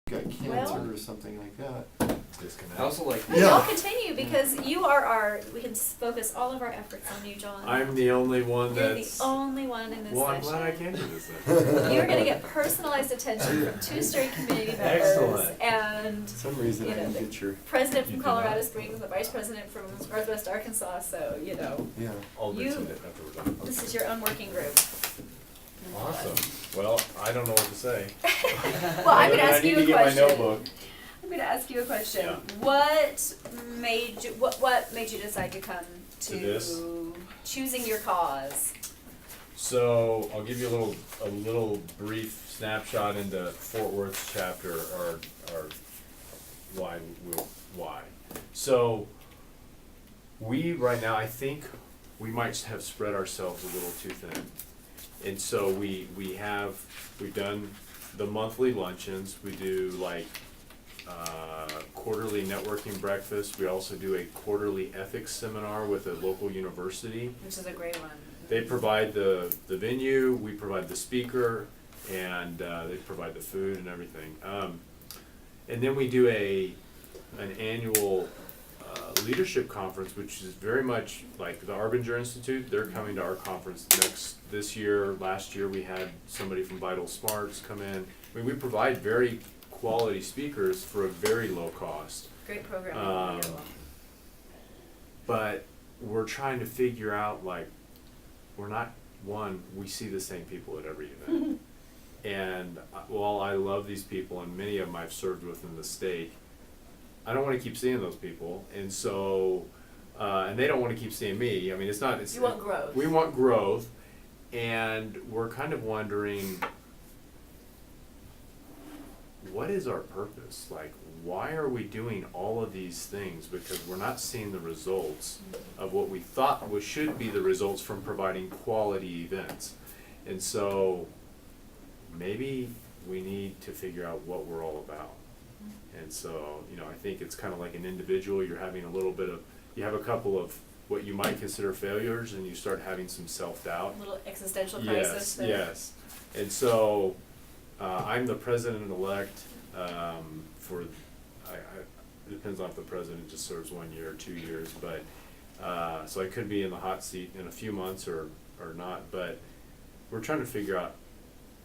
got cancer or something like that. Disconnect. I also like. No, y'all continue because you are we can focus all of our efforts on you, John. I'm the only one You're that's. the only one in this Well, I'm session. glad I came to this then. You're going to get personalized attention from 2 straight community members. Excellent. And For some reason you I know, didn't get your, president You from did Colorado not. Springs, the vice president from Northwest Arkansas, so, you know, yeah. I'll You- mention it after we're done. this is your own working group. Awesome. Well, I don't know what to say. Well, I'm going to ask you a I need to get question. my notebook. I'm going to ask you a question. Yeah. What made you decide to come To this? choosing your cause? So I'll give you a little brief snapshot into Fort Worth's chapter, or why. So we right now, I think we might have spread ourselves a little too thin, and so we've done the monthly luncheons. We do like quarterly networking breakfast. We also do a quarterly ethics seminar with a local university. Which is a great one. They provide the venue, we provide the speaker, and they provide the food and everything. And then we do an annual leadership conference, which is very much like the Arbinger Institute. They're coming to our conference this year. Last year we had somebody from Vital Smarts come in. I mean, we provide very quality speakers for a very low cost. Great program. But we're trying to figure out, like, we see the same people at every event. And while I love these people, and many of them I've served with in the state, I don't want to keep seeing those people. And so, and they don't want to keep seeing me. I mean, You want growth. We want growth, and we're kind of wondering, what is our purpose? Like, why are we doing all of these things? Because we're not seeing the results of what we thought should be the results from providing quality events. And so maybe we need to figure out what we're all about. And so, I think it's kind of like an individual. You're having you have a couple of what you might consider failures, and you start having some self-doubt. A little existential crisis there. Yes. And so I'm the president-elect for, it depends on if the president just serves 1 year or 2 years, but, so I could be in the hot seat in a few months or not, but we're trying to figure out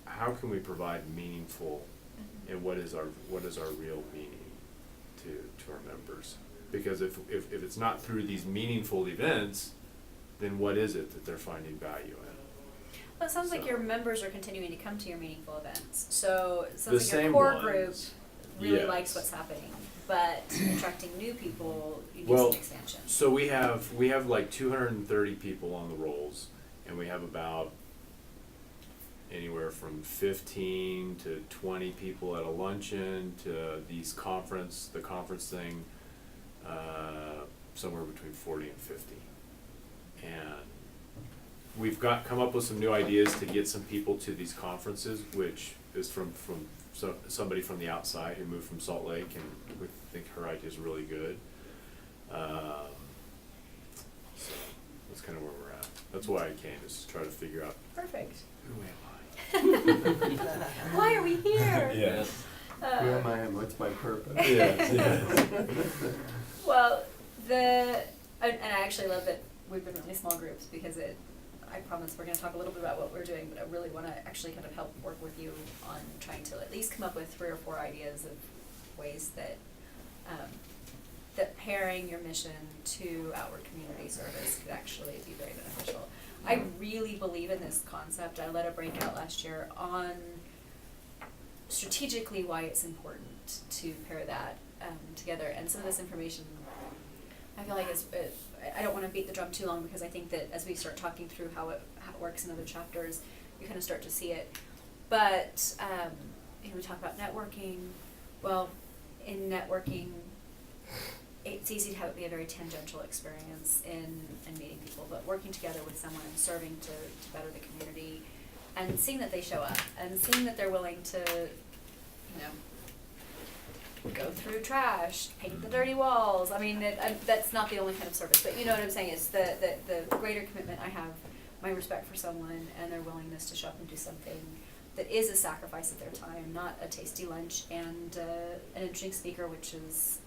how can we provide meaningful, and what is our real meaning to our members? Because if it's not through these meaningful events, then what is it that they're finding value in? Well, it sounds like So- your members are continuing to come to your meaningful events. So it The sounds like same your core ones. group really Yes. likes what's happening. But attracting new people, you need Well, some expansion. So we have like 230 people on the rolls, and we have about anywhere from 15 to 20 people at a luncheon to the conference thing, somewhere between 40 and 50. And we've come up with some new ideas to get some people to these conferences, which is from somebody from the outside who moved from Salt Lake, and we think her idea is really good. So that's kind of where we're at. That's why I came, is to try to figure out Perfect. who am Why are we here? I? Yes. Who am I and what's my purpose? Yes. Well, and I actually love that we've been really small groups, because I promise we're going to talk a little bit about what we're doing, but I really want to actually kind of help work with you on trying to at least come up with 3 or 4 ideas of ways that that pairing your mission to outward community service could actually be very beneficial. I really believe in this concept. I led a breakout last year on strategically why it's important to pair that together, and some of this information I feel like I don't want to beat the drum too long, because I think that as we start talking through how it works in other chapters, you kind of start to see it. But we talk about networking. Well, in networking, it's easy to have it be a very tangential experience in meeting people, but working together with someone and serving to better the community, and seeing that they show up, and seeing that they're willing to, go through trash, paint the dirty walls. I mean, that's not the only kind of service, but you know what I'm saying. It's the greater commitment I have, my respect for someone, and their willingness to show up and do something that is a sacrifice of their time, not a tasty lunch and an interesting speaker, which is,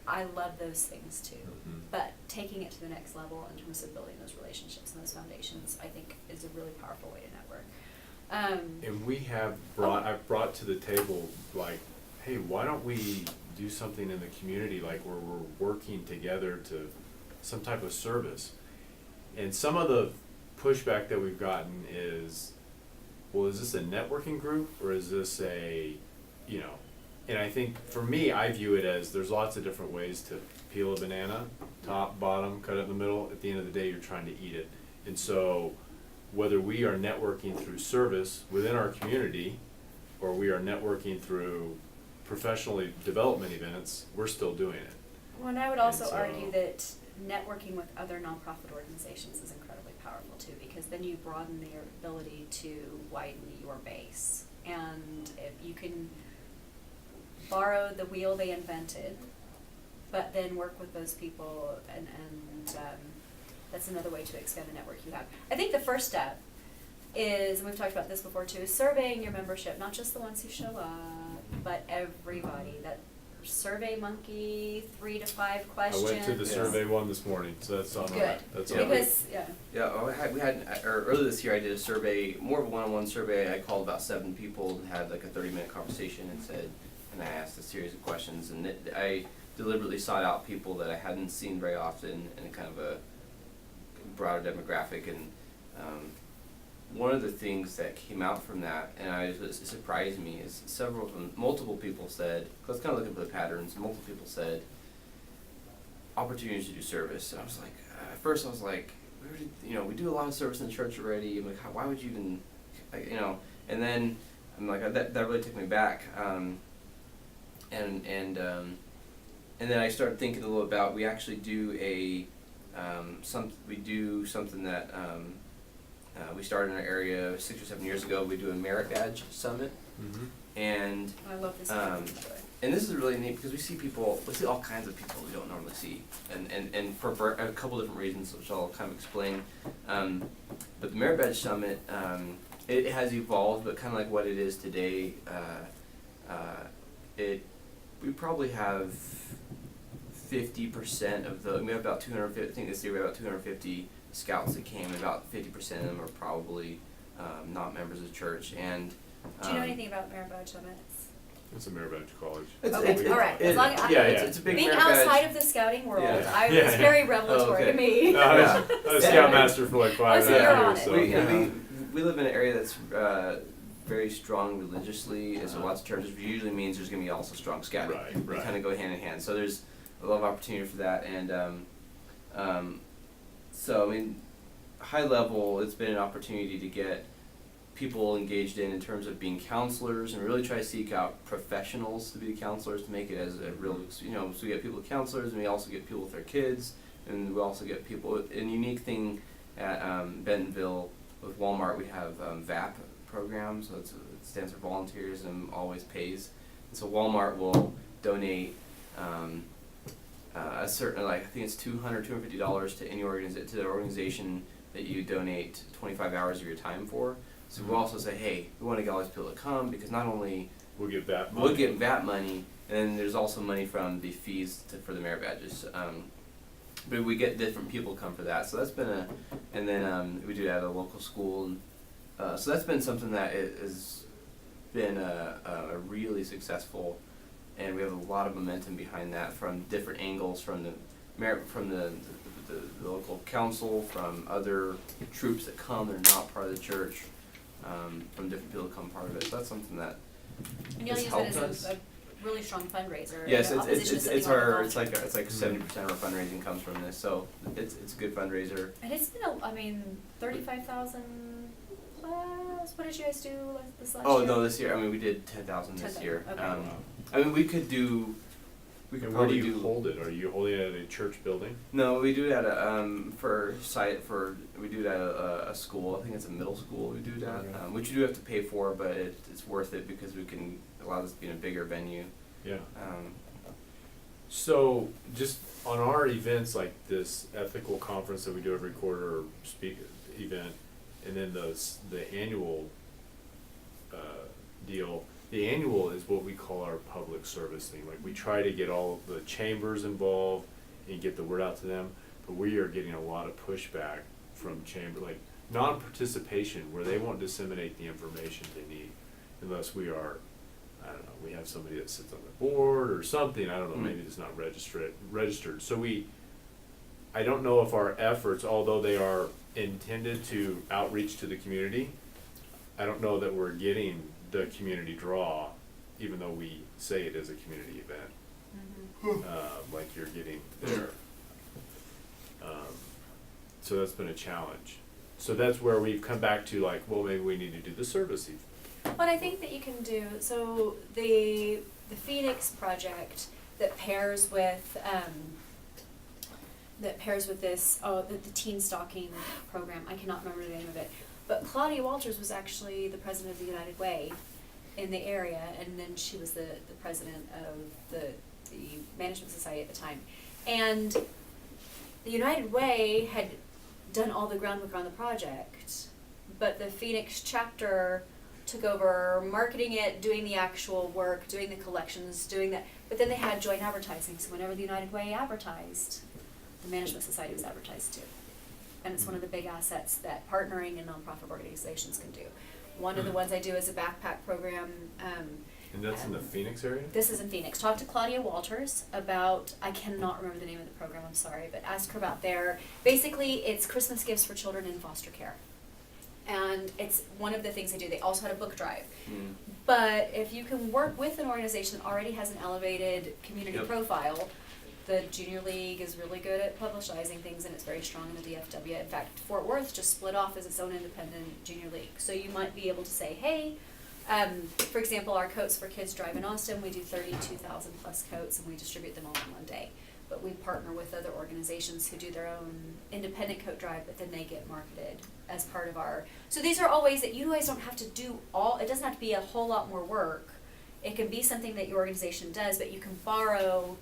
I love those things too. Mhm. But taking it to the next level in terms of building those relationships and those foundations, I think is a really powerful way to network. And we have I've brought to the table, like, hey, why don't we do something in the community, like where we're working together to some type of service? And some of the pushback that we've gotten is, well, is this a networking group or is this a, you know, and I think for me, I view it as there's lots of different ways to peel a banana, top, bottom, cut it in the middle. At the end of the day, you're trying to eat it. And so whether we are networking through service within our community or we are networking through professional development events, we're still doing it. Well, and I would also And so- argue that networking with other nonprofit organizations is incredibly powerful too, because then you broaden your ability to widen your base. And if you can borrow the wheel they invented, but then work with those people, and that's another way to expand the network you have. I think the first step is, and we've talked about this before too, is surveying your membership, not just the ones who show up, but everybody. That Survey Monkey, 3 to 5 questions. I went to the Yes. survey one this morning, so that's on Good. our, that's on Yeah. our. Because, yeah. Yeah, earlier this year I did a survey, more of a one-on-one survey. I called about 7 people and had like a 30-minute conversation and I asked a series of questions, and I deliberately sought out people that I hadn't seen very often in a kind of a broader demographic. And one of the things that came out from that, and it surprised me, is multiple people said, let's kind of look at the patterns, multiple people said, opportunities to do service. And I was like, at first I was like, we do a lot of service in the church already. I'm like, why would you even, and then I'm like, that really took me back. And then I started thinking a little about, we actually do something that we started in our area 6 or 7 years ago. We do a merit badge summit, Mhm. and I love this. and this is really neat because we see all kinds of people we don't normally see, and for a couple different reasons, which I'll kind of explain. But the merit badge summit, it has evolved, but kind of like what it is today. We probably have 50% of we have about 250. I think this year we have about 250 scouts that came. About 50% of them are probably not members of the church. And Do you know anything about Merit Badge Summits? It's a Merit Badge College. Okay, all right. As long as it's a big being merit badge. outside of the scouting world, Yeah. I was Yeah. very revelatory to okay. me. I was Scoutmaster for like 5 so you're on years, it. so. We live in an area that's very strong religiously, and so lots of churches, which usually means there's going to be also strong scouting. Right. They kind of go hand in hand. So there's a lot of opportunity for that, and so I mean, high level, it's been an opportunity to get people engaged in terms of being counselors, and really try to seek out professionals to be counselors to make it as a real, so we get people counselors, and we also get people with their kids, and we also get people. And unique thing at Bentonville with Walmart, we have VAP program, so it stands for volunteers and always pays. And so Walmart will donate a certain, I think it's $250 to any to the organization that you donate 25 hours of your time for. So we'll also say, hey, we want to get all these people to come, because not only We'll get that money. we'll get VAT money, and then there's also money from the fees for the merit badges. But we get different people come for that. So that's been and then we do that at a local school. And, so that's been something that has been a really successful, and we have a lot of momentum behind that from different angles, from the merit, from the local council, from other troops that come that are not part of the church, from different people that come part of it. So that's something that And you'll has use helped it as us. a really strong fundraiser. Yes, in opposition to it's something our like it's like Mhm. 70% of our fundraising comes from this, so it's a good fundraiser. And it's been 35,000 plus. What did you guys do this last year? Oh no, this year we did 10,000 this 10,000, year. okay. We could And where do probably you hold it? Are you holding it at a church building? No, we do it at a we do it at a school. I think it's a middle school. We do it at, Okay. which you do have to pay for, but it's worth it because we can allow this to be in a bigger venue. Yeah. Um, So, just on our events like this ethical conference that we do every quarter, or event, and then the annual deal. The annual is what we call our public service thing. Like, we try to get all of the chambers involved and get the word out to them, but we are getting a lot of pushback from chamber, like non-participation, where they won't disseminate the information they need unless we are, I don't know, we have somebody that sits on the board or something, I don't know, maybe it's not registered. So I don't know if our efforts, although they are intended to outreach to the community, I don't know that we're getting the community draw, even though we say it is a community event, like you're getting there. So that's been a challenge. So that's where we've come back to, like, well, maybe we need to do the service. But I think that you can do, so the Phoenix project that pairs with this, the teen stalking program, I cannot remember the name of it, but Claudia Walters was actually the president of the United Way in the area, and then she was the president of the Management Society at the time. And the United Way had done all the groundwork on the project, but the Phoenix chapter took over marketing it, doing the actual work, doing the collections, doing that, but then they had joint advertising, so whenever the United Way advertised, the Management Society was advertised too. And it's one of the big assets that partnering and nonprofit organizations can do. One of the ones I do is a backpack program. And that's in the Phoenix area? This is in Phoenix. Talk to Claudia Walters about, I cannot remember the name of the program, I'm sorry, but ask her about basically it's Christmas gifts for children in foster care. And it's one of the things they do. They also had a book drive. But if you can work with an organization that already has an elevated community profile, the Junior League is really good at publicizing things, and it's very strong in the DFW. In fact, Fort Worth just split off as its own independent Junior League. So you might be able to say, hey, for example, our Coats for Kids drive in Austin, we do 32,000 plus coats, and we distribute them all in one day. But we partner with other organizations who do their own independent coat drive, but then they get marketed as part of our. So these are all ways that you guys don't have to do it doesn't have to be a whole lot more work. It can be something that your organization does, but you can borrow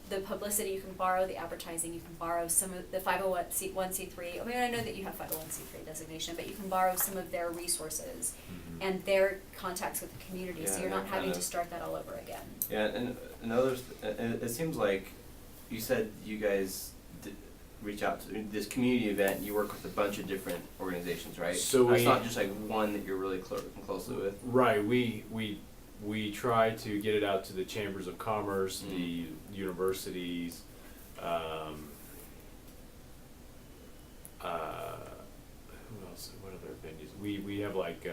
the publicity, you can borrow the advertising, you can borrow some of the 501c3. I mean, I know that you have 501c3 designation, but you can borrow some of their resources and their contacts with the community, so you're not having to start that all over again. Yeah, and it seems like you said you guys reach out to this community event. You work with a bunch of different organizations, right? So it's not just like one that you're really working closely with. Right. We try to get it out to the chambers of commerce, the universities, who else? What other venues? We have like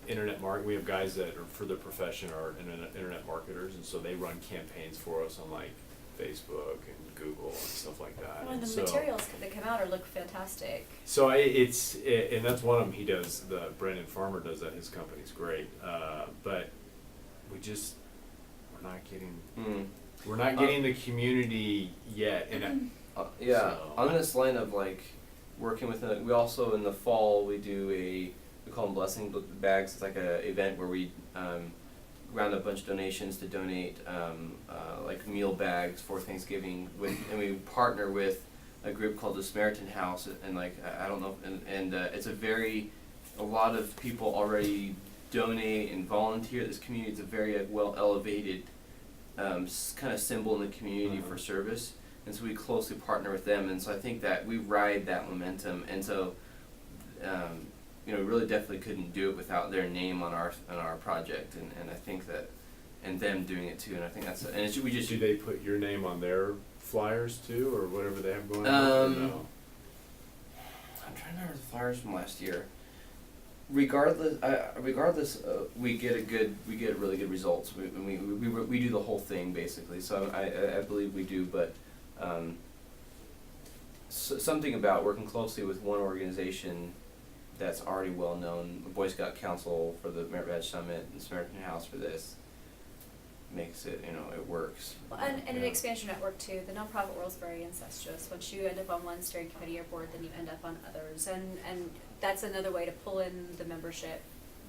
internet we have guys that are for their profession are internet marketers, and so they run campaigns for us on like Facebook and Google and stuff like that. Well, and the materials that come out look fantastic. So and that's one of them. He does, Brandon Farmer does that. His company's great, but we're not getting the community yet. And on this line of like working with we also in the fall we do we call them blessing bags. It's like a event where we round up a bunch of donations to donate like meal bags for Thanksgiving and we partner with a group called the Samaritan House, and like I don't know, and it's a lot of people already donate and volunteer. This community is a very well elevated kind of symbol in the community for service, and so we closely partner with them, and so I think that we ride that momentum, and so we really definitely couldn't do it without their name on our project, and I think that, and them doing it too, and I think that's we just do they put your name on their flyers too, or whatever they have going on? No? I'm trying to remember the flyers from last year. Regardless, we get really good results. We do the whole thing basically. So I believe we do, but something about working closely with one organization that's already well known, the Boy Scout Council for the Merit Badge Summit and Samaritan House for this, makes it, it works. Well, and an expansion network too. The nonprofit world's very incestuous. Once you end up on one steering committee or board, then you end up on others, and that's another way to pull in the membership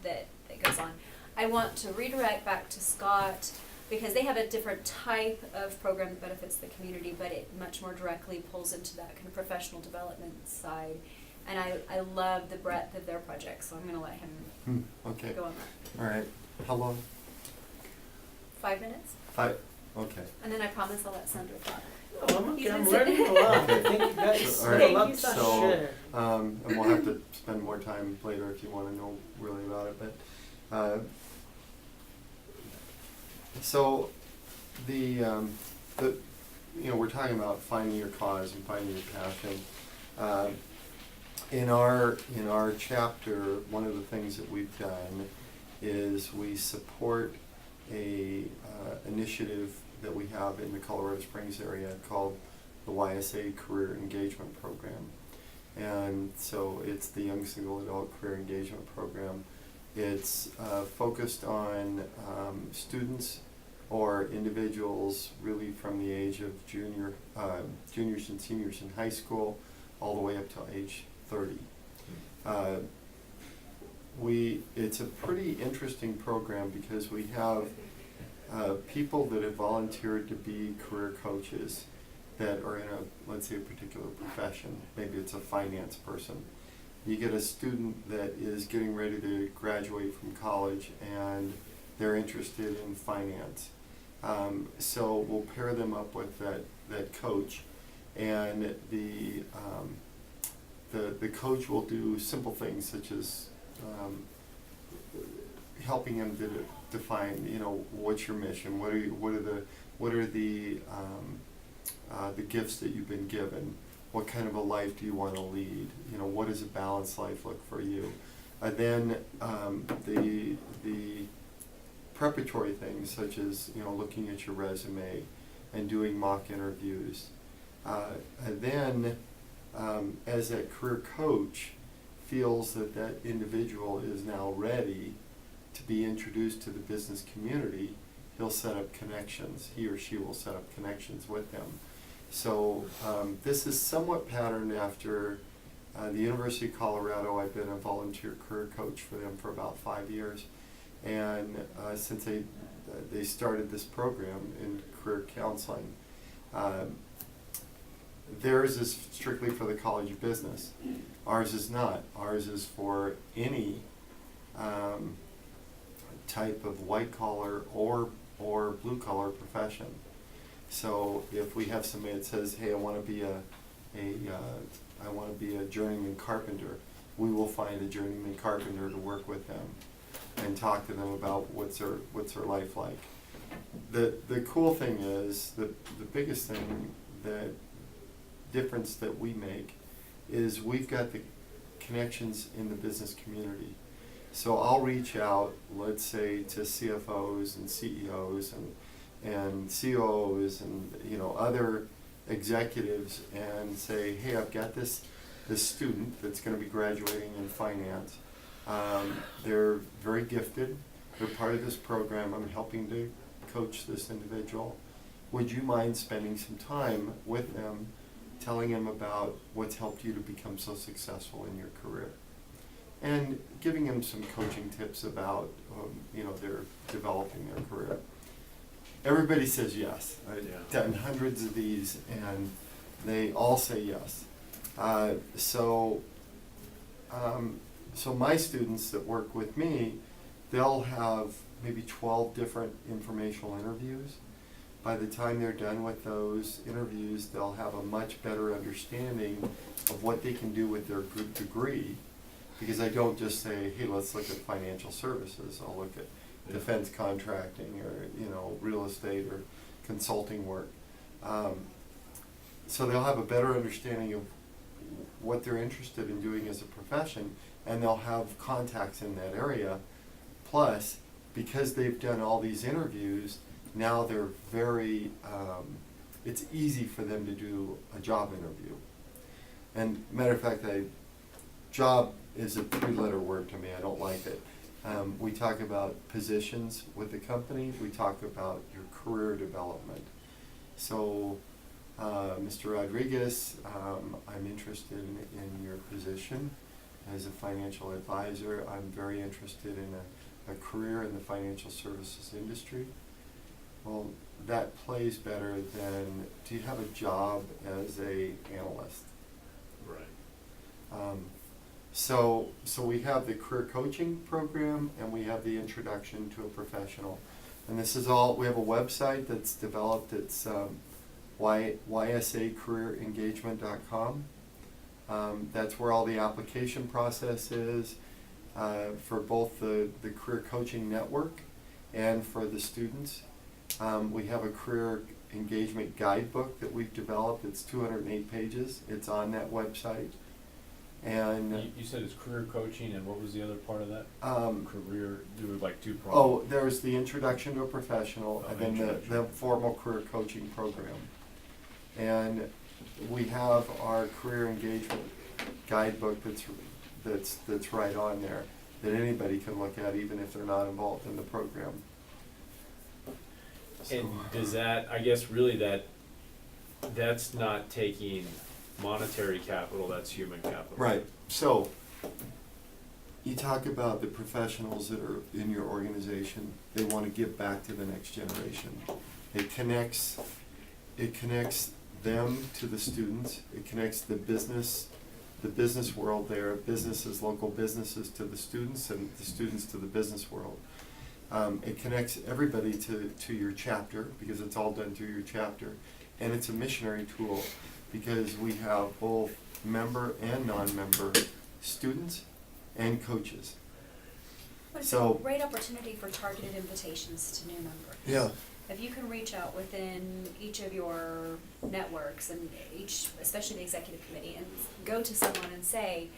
that goes on. I want to redirect back to Scott because they have a different type of program that benefits the community, but it much more directly pulls into that kind of professional development side. And I love the breadth of their project, so I'm going to let him Okay. go on that. All right. how long? 5 minutes, Okay. and then I promise I'll let Sandro talk. Oh, I'm He's okay, I'm been learning a lot. I think you guys So, have alright, a lot to so, share. and we'll have to spend more time later if you wanna know really about it, but, so, we're talking about finding your cause and finding your passion. In our chapter, one of the things that we've done is we support a initiative that we have in the Colorado Springs area called the YSA Career Engagement Program. And so it's the Young Single Adult Career Engagement Program. It's focused on students or individuals really from the age of juniors and seniors in high school all the way up to age 30. It's a pretty interesting program because we have people that have volunteered to be career coaches that are in let's say a particular profession. Maybe it's a finance person. You get a student that is getting ready to graduate from college and they're interested in finance. So we'll pair them up with that coach, and the coach will do simple things such as helping them to define, what's your mission, what are the gifts that you've been given, what kind of a life do you want to lead, what does a balanced life look for you. Then the preparatory things such as looking at your resume and doing mock interviews. And then as that career coach feels that individual is now ready to be introduced to the business community, he'll set up connections. He or she will set up connections with them. So this is somewhat patterned after the University of Colorado. I've been a volunteer career coach for them for about 5 years. And since they started this program in career counseling, theirs is strictly for the College of Business. Ours is not. Ours is for any type of white collar or blue collar profession. So if we have somebody that says, "Hey, I want to be a journeyman carpenter," we will find a journeyman carpenter to work with them and talk to them about what's their life like. The cool thing is the biggest thing, the difference that we make is we've got the connections in the business community. So I'll reach out, let's say, to CFOs and CEOs and COOs and other executives and say, "Hey, I've got this student that's going to be graduating in finance. They're very gifted. They're part of this program. I'm helping to coach this individual. Would you mind spending some time with them, telling them about what's helped you to become so successful in your career?" And giving them some coaching tips about, their developing their career. Everybody says yes. I've done hundreds of these, and they all say yes. So my students that work with me, they'll have maybe 12 different informational interviews. By the time they're done with those interviews, they'll have a much better understanding of what they can do with their good degree, because I don't just say, "Hey, let's look at financial services." I'll look at defense contracting or real estate or consulting work. So they'll have a better understanding of what they're interested in doing as a profession, and they'll have contacts in that area. Plus, because they've done all these interviews, now they're very, it's easy for them to do a job interview. And matter of fact, job is a 3-letter word to me. I don't like it. We talk about positions with the company. We talk about your career development. So, Mr. Rodriguez, I'm interested in your position as a financial advisor. I'm very interested in a career in the financial services industry. Well, that plays better than, do you have a job as a analyst? Right. So we have the career coaching program and we have the introduction to a professional. And this is all, we have a website that's developed, it's ysacareerengagement.com. That's where all the application process is for both the career coaching network and for the students. We have a career engagement guidebook that we've developed. It's 208 pages. It's on that website. And You said it's career coaching, and what was the other part of that? Career, do like two prongs. oh, there's the introduction to a professional, Oh, and then introduction. the formal career coaching program. And we have our career engagement guidebook that's right on there that anybody can look at, even if they're not involved in the program. And does that, I guess really that's not taking monetary capital, that's human capital. Right, so you talk about the professionals that are in your organization, they want to give back to the next generation. It connects them to the students, it connects the business world there, businesses, local businesses to the students, and the students to the business world. It connects everybody to your chapter, because it's all done through your chapter. And it's a missionary tool, because we have both member and non-member students and coaches. But it's So- a great opportunity for targeted invitations to new members. Yeah. If you can reach out within each of your networks and especially the executive committee, and go to someone and say,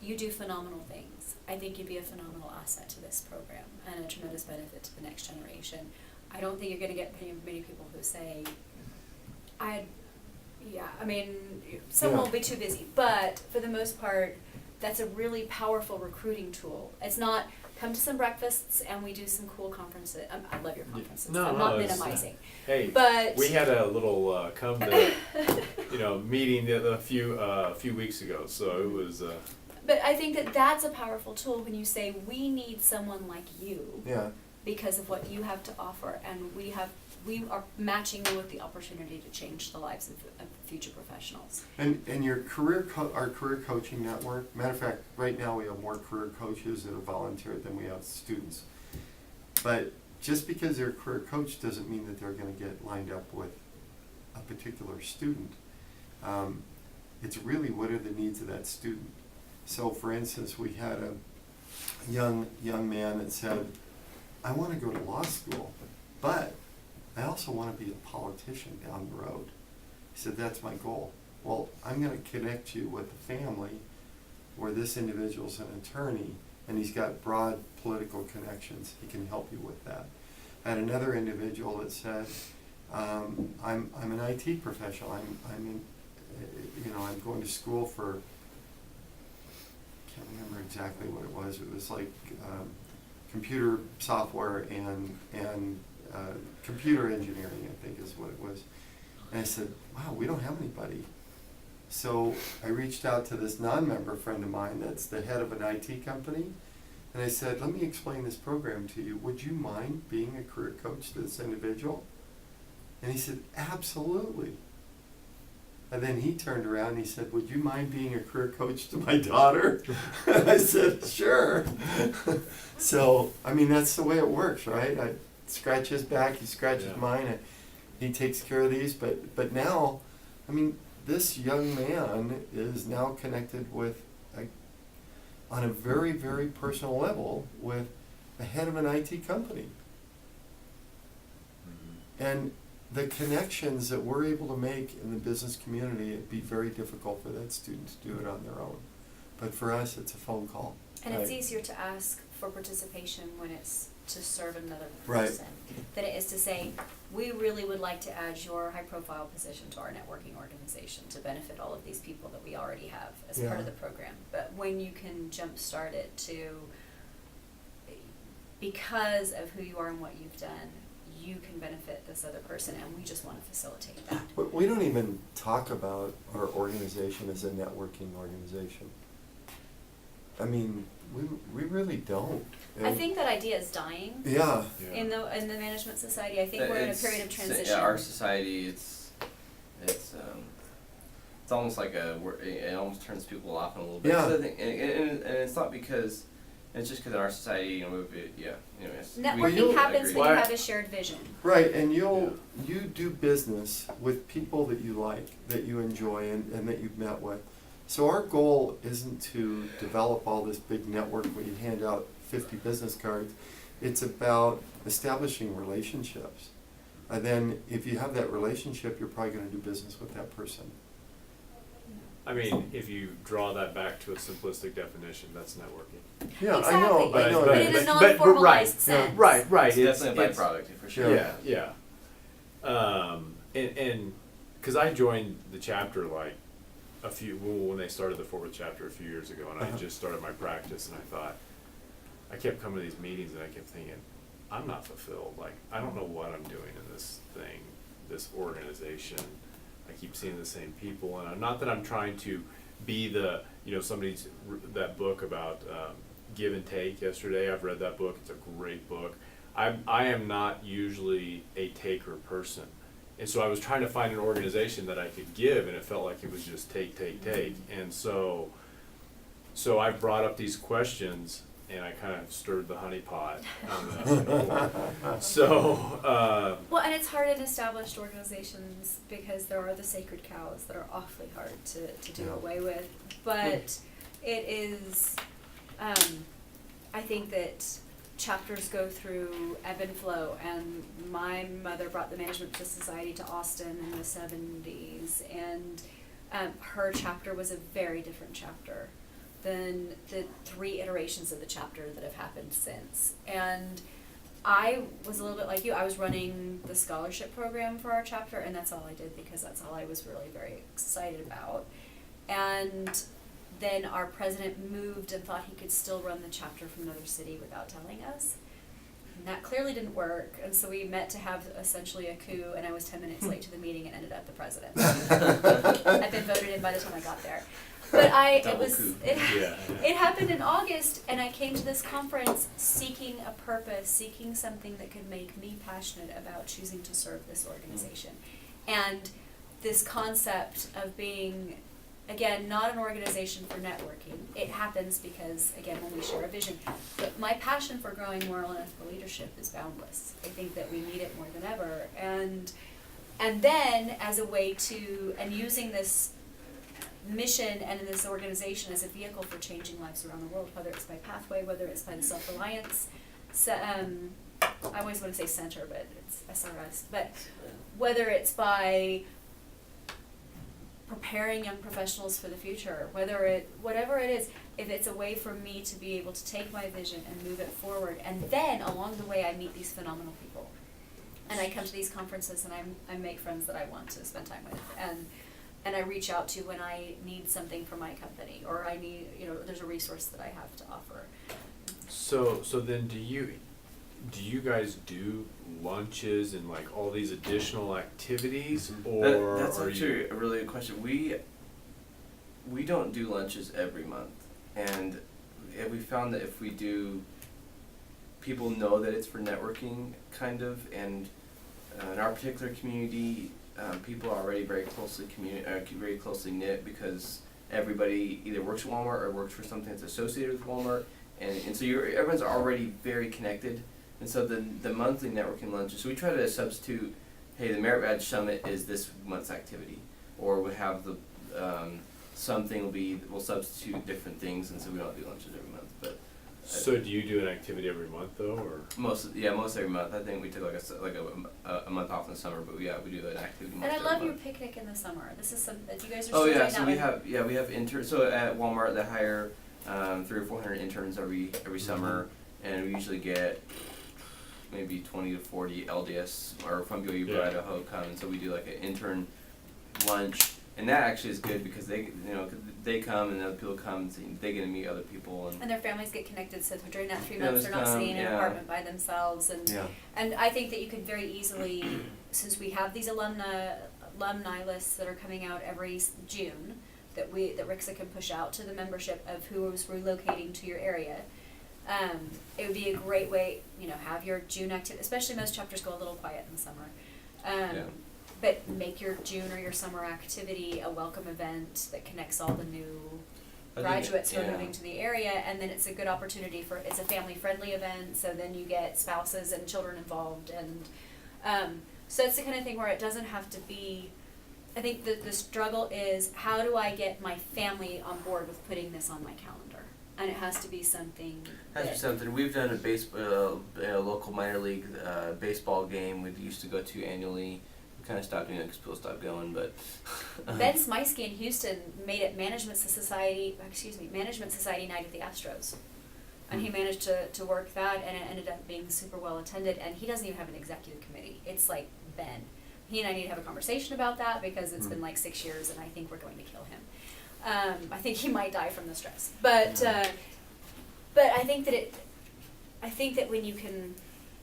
you do phenomenal things. I think you'd be a phenomenal asset to this program and a tremendous benefit to the next generation. I don't think you're gonna get many people who say, some Yeah. won't be too busy, but for the most part, that's a really powerful recruiting tool. It's not, come to some breakfasts and we do some cool conferences. I love your conferences. No, I'm no, not it's- minimizing. Hey, But we had a little come to meeting a few weeks ago, so it was But I think that that's a powerful tool when you say, we need someone like you Yeah, because of what you have to offer, and we are matching you with the opportunity to change the lives of future professionals. and your our career coaching network, matter of fact, right now we have more career coaches that have volunteered than we have students. But just because they're a career coach doesn't mean that they're gonna get lined up with a particular student. It's really, what are the needs of that student? So for instance, we had a young man that said, I wanna go to law school, but I also wanna be a politician down the road. He said, that's my goal. Well, I'm gonna connect you with a family where this individual's an attorney and he's got broad political connections. He can help you with that. I had another individual that said, I'm an IT professional. I'm going to school for, can't remember exactly what it was. It was like computer software and computer engineering, I think is what it was. And I said, wow, we don't have anybody. So I reached out to this non-member friend of mine that's the head of an IT company, and I said, let me explain this program to you. Would you mind being a career coach to this individual? And he said, absolutely. And then he turned around and he said, would you mind being a career coach to my daughter? I said, sure. So, I mean, that's the way it works, right? I scratch his back, he scratches Yeah. mine, and he takes care of these. But now, I mean, this young man is now connected with, on a very, very personal level, with the head of an IT company. And the connections that we're able to make in the business community, it'd be very difficult for that student to do it on their own. But for us, it's a phone call. And it's Right. easier to ask for participation when it's to serve another Right. person than it is to say, we really would like to add your high-profile position to our networking organization to benefit all of these people that we already have as part of Yeah. the program. But when you can jumpstart it to, because of who you are and what you've done, you can benefit this other person, and we just want to facilitate that. But we don't even talk about our organization as a networking organization. I mean, we really don't. I And- think that idea is dying Yeah, in the management society. I think we're in a period of transition. Yeah, our society, it's almost like it almost turns people off a little bit. Yeah. 'Cause I think, and it's not because, it's just because in our society, anyways. Networking happens agree. when you have a shared vision. Right, and you do business with people that you like, that you enjoy, and that you've met with. So our goal isn't to develop all this big network where you hand out 50 business cards. It's about establishing relationships. And then if you have that relationship, you're probably going to do business with that person. I mean, if you draw that back to a simplistic definition, that's networking. Yeah, Exactly. I know. But in a but non-formalized right, sense. Right. It's definitely a byproduct, for sure. Yeah. And because I joined the chapter like when they started the fourth chapter a few years ago, and I just started my practice, and I kept coming to these meetings, and I kept thinking, I'm not fulfilled. Like, I don't know what I'm doing in this thing, this organization. I keep seeing the same people, and not that I'm trying to be that book about give and take yesterday. I've read that book. It's a great book. I am not usually a taker person. And so I was trying to find an organization that I could give, and it felt like it was just take. And so I brought up these questions, and I kind of stirred the honey pot. Well, and it's hard in established organizations because there are the sacred cows that are awfully hard to do away with. But it is, I think that chapters go through ebb and flow, and my mother brought the Management Society to Austin in the 70s, and her chapter was a very different chapter than the 3 iterations of the chapter that have happened since. And I was a little bit like you. I was running the scholarship program for our chapter, and that's all I did because that's all I was really very excited about. And then our president moved and thought he could still run the chapter from another city without telling us. And that clearly didn't work, and so we met to have essentially a coup, and I was 10 minutes late to the meeting and ended up the president. I'd been voted in by the time I got there. But it happened in August, and I came to this conference seeking a purpose, seeking something that could make me passionate about choosing to serve this organization. And this concept of being, again, not an organization for networking. It happens because, again, when we share a vision. But my passion for growing moral and ethical leadership is boundless. I think that we need it more than ever. And then, as a way to, and using this mission and in this organization as a vehicle for changing lives around the world, whether it's by Pathway, whether it's by the Self-Reliance, I always want to say center, but it's SRS, but whether it's by preparing young professionals for the future, whatever it is, if it's a way for me to be able to take my vision and move it forward, and then along the way I meet these phenomenal people, and I come to these conferences and I make friends that I want to spend time with, and I reach out to when I need something from my company, or I need, there's a resource that I have to offer. So then do you guys do lunches and like all these additional activities, or that's are actually you? a really good question. We don't do lunches every month, and we found that if we do, people know that it's for networking, kind of, and in our particular community, people are already very closely knit because everybody either works at Walmart or works for something that's associated with Walmart, and so everyone's already very connected. And so the monthly networking lunches, so we try to substitute, hey, the Merit Badge Summit is this month's activity, or we have the we'll substitute different things, and so we don't do lunches every month. But So do you do an activity every month though, or? most every month. I think we took a month off in the summer, but we do an activity. And I love your picnic in the summer. This is some that you guys are still Oh doing yeah, that so we have interns. So at Walmart, they hire 300 or 400 interns every summer, and we usually get maybe 20 to 40 LDS or from BYU Yeah. Idaho come, and so we do like an intern lunch, and that actually is good because they come and other people come, and they get to meet other people, and their families get connected, so during that 3 Yeah, months they're not come, sitting in an yeah. apartment by themselves, and Yeah. and I think that you could very easily, since we have these alumni lists that are coming out every June, that RICSA can push out to the membership of who is relocating to your area. It would be a great way, have your June activity, especially most chapters go a little quiet in the summer. but make your June or your summer activity a welcome event that connects all the new I think graduates who are yeah. moving to the area, and then it's a good opportunity for, it's a family-friendly event, so then you get spouses and children involved, and, so it's the kind of thing where it doesn't have to be, I think the struggle is, how do I get my family on board with putting this on my calendar? And it has to be something Has to be that, something. We've done a local minor league baseball game we used to go to annually. We kind of stopped doing it because people stopped going, but. Ben Smyski in Houston made it Management Society Night at the Astros. And he managed to work that, and it ended up being super well attended, and he doesn't even have an executive committee. It's like Ben. He and I need to have a conversation about that because it's been like 6 years and I think we're going to kill him. I think he might die from the stress. But I think that when you can,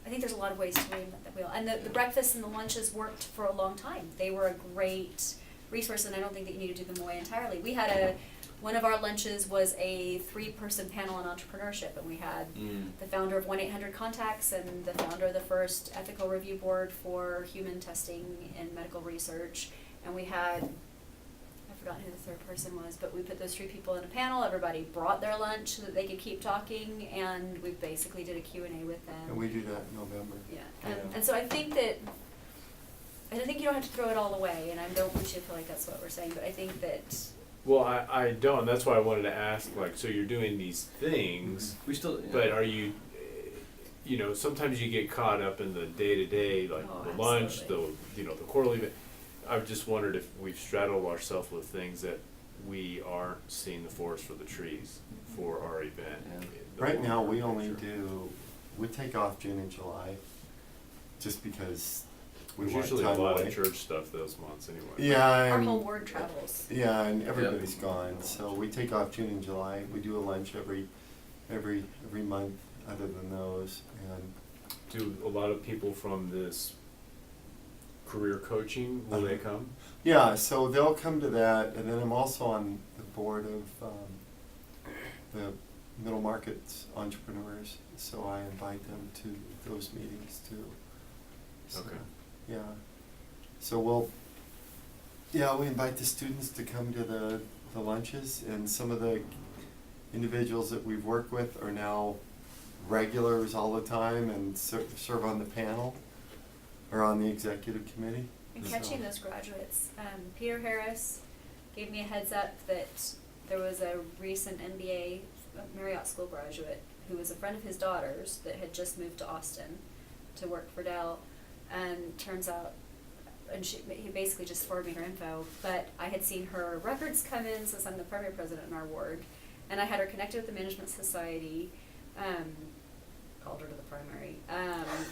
I think there's a lot of ways to reinvent the wheel. And the breakfasts and the lunches worked for a long time. They were a great resource, and I don't think that you need to do them away entirely. We had one of our lunches was a 3-person panel on entrepreneurship, and we had the founder of 1-800-CONTACTS and the founder of the first ethical review board for human testing in medical research, and we had, I've forgotten who the third person was, but we put those 3 people in a panel. Everybody brought their lunch so that they could keep talking, and we basically did a Q&A with them. And we do that in November. Yeah, and so I think you don't have to throw it all away, and I don't want you to feel like that's what we're saying, but I think that, Well, I don't. That's why I wanted to ask, like, so you're doing these things, We still. but are you, sometimes you get caught up in the day-to-day, like Oh, the lunch, absolutely. the quarterly, I've just wondered if we've straddled ourselves with things that we are seeing the forest for the trees for our event. Yeah. The Right now, we long-term only future. we take off June and July, just because we There's want usually a time lot away. of church stuff those months anyway. Yeah, our and, whole ward travels. yeah, and everybody's gone, so we take off June and July. We do a lunch every month, other than those, and Do a lot of people from this career coaching, will they come? yeah, so they'll come to that, and then I'm also on the board of the middle markets entrepreneurs, so I invite them to those meetings too. So, Okay. yeah. So we invite the students to come to the lunches, and some of the individuals that we've worked with are now regulars all the time and serve on the panel or on the executive committee. And So- catching those graduates, Peter Harris gave me a heads up that there was a recent MBA Marriott School graduate who was a friend of his daughter's that had just moved to Austin to work for Dell, and turns out, and he basically just forwarded me her info, but I had seen her records come in since I'm the primary president in our ward, and I had her connected with the Management Society, called her to the primary,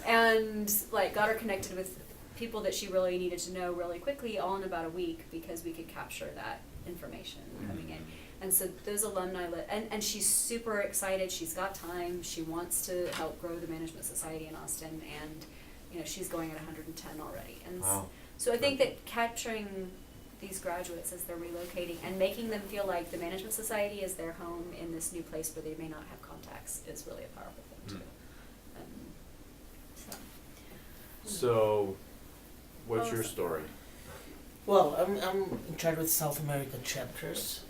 and like got her connected with people that she really needed to know really quickly, all in about a week, because we could capture that information coming in. And so those alumni, and she's super excited, she's got time, she wants to help grow the Management Society in Austin, and, she's going at 110 already. And Wow. so I think that capturing these graduates as they're relocating and making them feel like the Management Society is their home in this new place where they may not have contacts is really a powerful thing too. So, what's Oh, your so- story? Well, I'm in charge with South America chapters,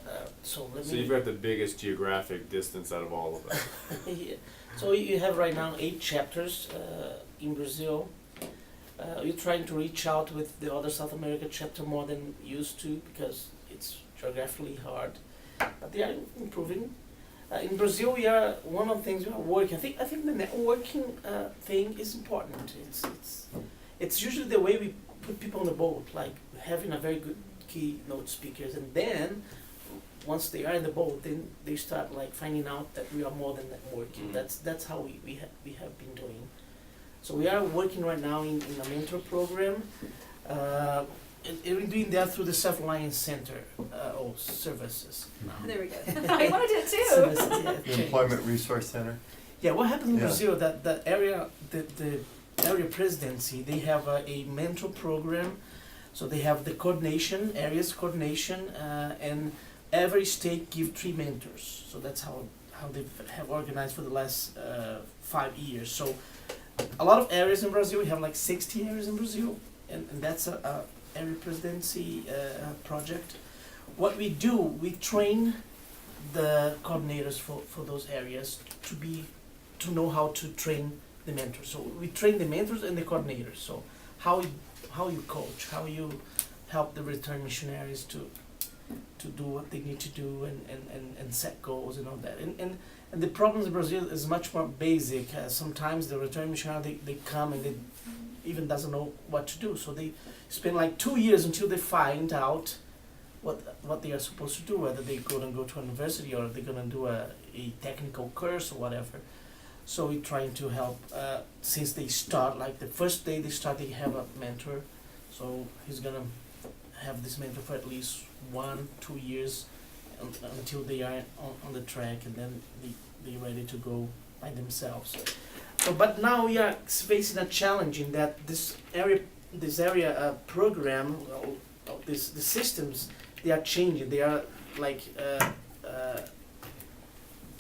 so let So me. you've got the biggest geographic distance out of all of us. Yeah. So you have right now 8 chapters in Brazil. You're trying to reach out with the other South America chapter more than used to because it's geographically hard, but they are improving. In Brazil, we are one of the things we are working. I think the networking thing is important. It's usually the way we put people on the boat, like having a very good keynote speakers, and then once they are in the boat, then they start like finding out that we are more than networking. That's how we have been doing. So we are working right now in a mentor program. And we're doing that through the Self-Reliance Center services. There we go. I want to do it too. Services, yeah, The change. Employment Resource Center. Yeah, what happened in Yeah. Brazil, that the area presidency, they have a mentor program. So they have the coordination, areas coordination, and every state give 3 mentors. So that's how they have organized for the last 5 years. So a lot of areas in Brazil, we have like 60 areas in Brazil, and that's area presidency project. What we do, we train the coordinators for those areas to know how to train the mentors. So we train the mentors and the coordinators. So how you coach, how you help the return missionaries to do what they need to do and set goals and all that. And the problems in Brazil is much more basic. Sometimes the return missionary, they come and they even doesn't know what to do. So they spend like 2 years until they find out what they are supposed to do, whether they're going to go to a university or they're going to do a technical course or whatever. So we're trying to help since they start, like the first day they start, they have a mentor. So he's going to have this mentor for at least 1-2 years until they are on the track, and then they're ready to go by themselves. So, but now we are facing a challenge in that this area program, the systems, they are changing. They are like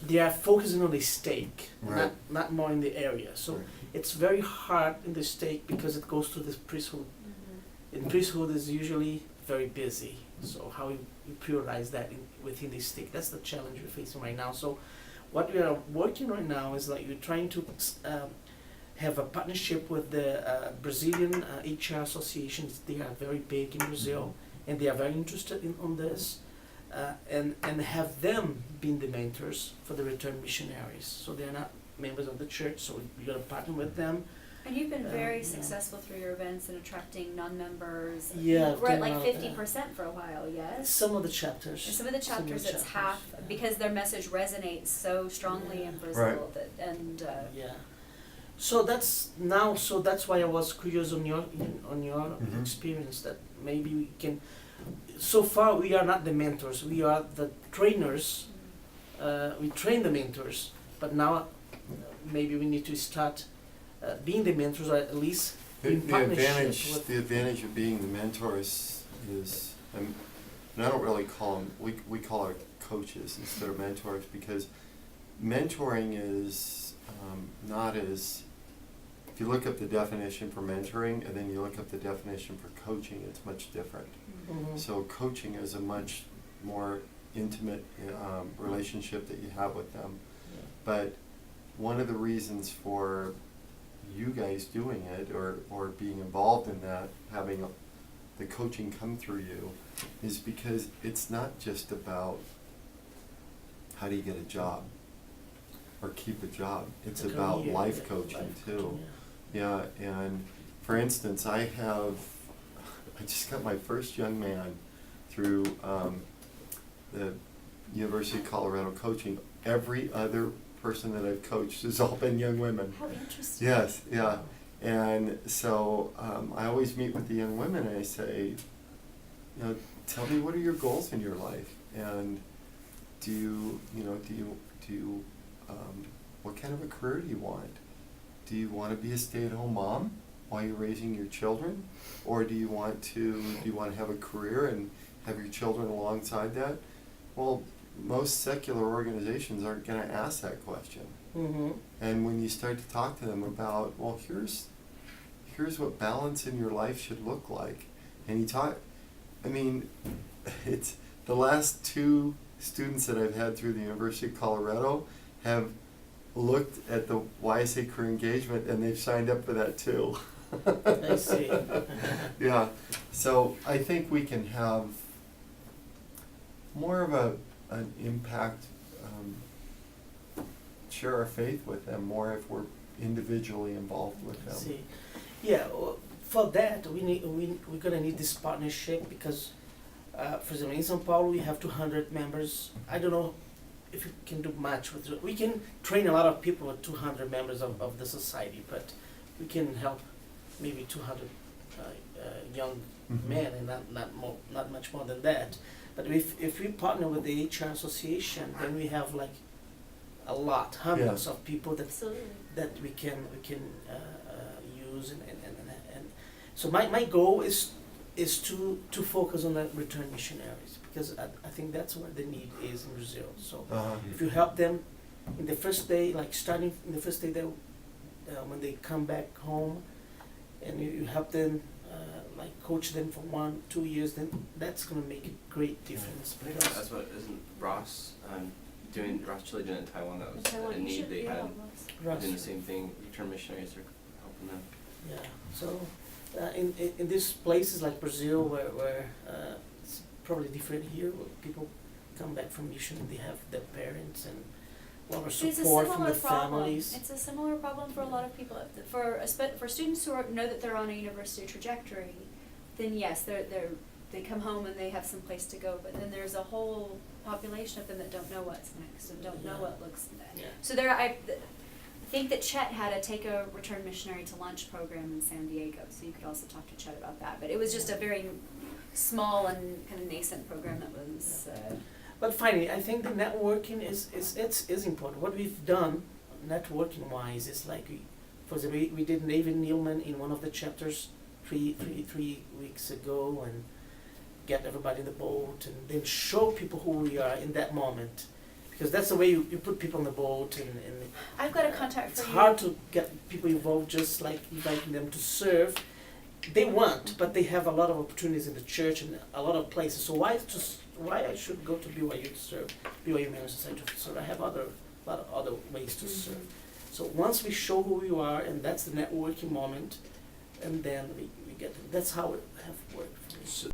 they are focusing on the stake, Right. not more in the area. So Right. it's very hard in the stake because it goes to the priesthood. And priesthood is usually very busy. So how you prioritize that within the stake? That's the challenge we're facing right now. So what we are working right now is like we're trying to have a partnership with the Brazilian HR associations. They are very big in Brazil, and they are very interested on this, and have them being the mentors for the return missionaries. So they are not members of the church, so we're going to partner with them. And you've been very Yeah. successful through your events in attracting non-members. Yeah, I've We're at done a like lot of that. 50% for a while, yes? Some of the chapters. And some of the chapters, it's half, yeah. because their message resonates so strongly in Brazil. Right. That, and Yeah. So that's why I was curious on your Mhm. experience, that maybe we can. So far, we are not the mentors. We are the trainers. We train the mentors, but now maybe we need to start being the mentors, or at least in partnership with. The advantage of being the mentor is and I don't really call them, we call our coaches instead of mentors, because mentoring is not as, if you look up the definition for mentoring and then you look up the definition for coaching, it's much different. Mhm. So coaching is a much more intimate relationship that you have with them. Yeah. But one of the reasons for you guys doing it, or being involved in that, having the coaching come through you, is because it's not just about how do you get a job or keep a job. It's The about career, life yeah, coaching life too. coaching, Yeah, and for instance, I just got my first young man through the University of Colorado coaching. Every other person that I've coached has all been young women. how interesting. Yes, yeah. And so I always meet with the young women and I say, tell me, what are your goals in your life? And do you what kind of a career do you want? Do you want to be a stay-at-home mom while you're raising your children? Or do you want to have a career and have your children alongside that? Well, most secular organizations aren't going to ask that question. Mhm. And when you start to talk to them about, well, here's what balance in your life should look like, and it's the last 2 students that I've had through the University of Colorado have looked at the YSA career engagement and they've signed up for that too. I see. Yeah, so I think we can have more of an impact, share our faith with them more if we're individually involved with I them. see. Yeah. Well, for that, we're gonna need this partnership because, for example, in São Paulo we have 200 members. I don't know if we can do much with it. We can train a lot of people with 200 members of the society, but we can help maybe 200 young Mhm. men, and not much more than that. But if we partner with the HR association, then we have like a lot, hundreds of people Absolutely. that we can use and so my goal is to focus on the return missionaries, because I think that's where the need is in Brazil. So if you help them in the first day, like starting in the first day when they come back home, and you help them like coach them for 1-2 years, then that's gonna make a great difference. Because That's what, isn't Ross, Ross Chili doing it in Taiwan, that was Taiwan, a you need should- they yeah, had, lots. Russ- doing the same thing, return missionaries are helping them. Yeah, so in these places like Brazil, where it's probably different here, where people come back from mission, they have their parents and a lot of It's a support from similar the problem. families. It's a similar problem for a lot of people. For students who know that they're on a university trajectory, then yes, they come home and they have some place to go. But then there's a whole population of them that don't know what's next and don't know Yeah. what looks next. Yeah. So I think that Chet had a Take a Return Missionary to Lunch program in San Diego, so you could also talk to Chet about that. But it was just a very small and kind of nascent program that was. But finally, I think the networking is important. What we've done, networking wise, is like for example, we did David Nealman in one of the chapters three weeks ago, and get everybody in the boat, and then show people who we are in that moment, because that's the way you put people on the boat, and I've got a contact it's for you. hard to get people involved just like inviting them to serve. They want, but they have a lot of opportunities in the church and a lot of places. So why I should go to BYU to serve, BYU Ministry Center to serve? I have a lot of other ways to serve. So once we show who we are, and that's the networking moment, and then we get, that's how it have worked for me. So,